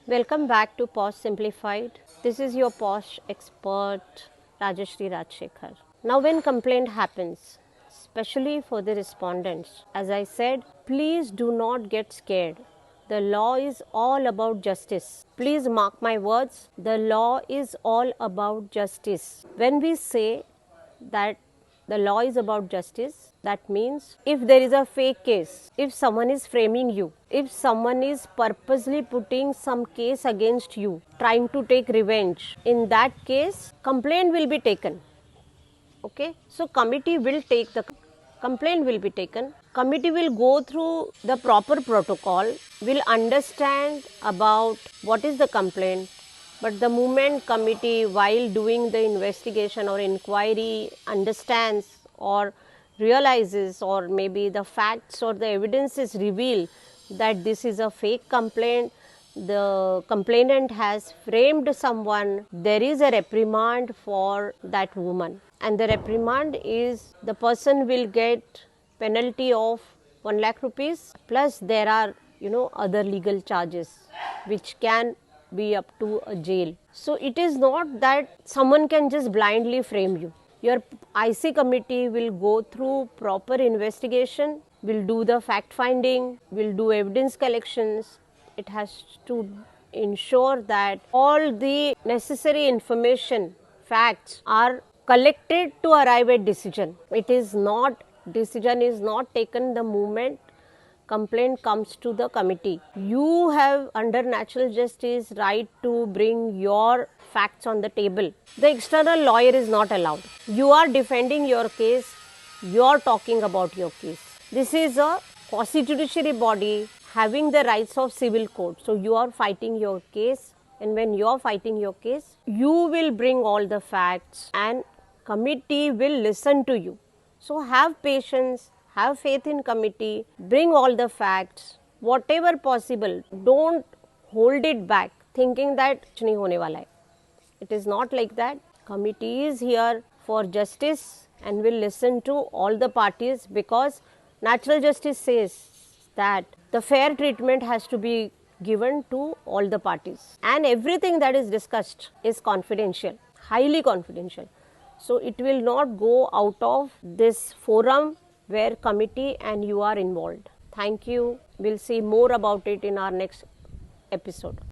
Welcome back to POSH Simplified. This is your POSH expert Rajashri Rajshekhar. Now, when complaint happens, especially for the respondents, as I said, please do not get scared. The law is all about justice. Please mark my words. The law is all about justice. When we say that the law is about justice, that means if there is a fake case, if someone is framing you, if someone is purposely putting some case against you, trying to take revenge, in that case, complaint will be taken. Okay, so committee will take the complaint will be taken. Committee will go through the proper protocol, will understand about what is the complaint, but the moment committee, while doing the investigation or inquiry, understands or realizes, or maybe the facts or the evidences reveal that this is a fake complaint, the complainant has framed someone, there is a reprimand for that woman. And the reprimand is the person will get penalty of 1 lakh rupees, plus there are other legal charges which can be up to a jail. So it is not that someone can just blindly frame you. Your IC committee will go through proper investigation, will do the fact finding, will do evidence collections. It has to ensure that all the necessary information, facts are collected to arrive at decision. Decision is not taken the moment complaint comes to the committee. You have under natural justice right to bring your facts on the table. The external lawyer is not allowed. You are defending your case, you are talking about your case. This is a quasi-judiciary body having the rights of civil court. So you are fighting your case, and when you are fighting your case, you will bring all the facts and committee will listen to you. So have patience, have faith in committee, bring all the facts, whatever possible. Don't hold it back thinking that कुछ नहीं होने वाला है. It is not like that. Committee is here for justice and will listen to all the parties, because natural justice says that the fair treatment has to be given to all the parties, and everything that is discussed is confidential, highly confidential. So it will not go out of this forum where committee and you are involved. Thank you. We'll see more about it in our next episode.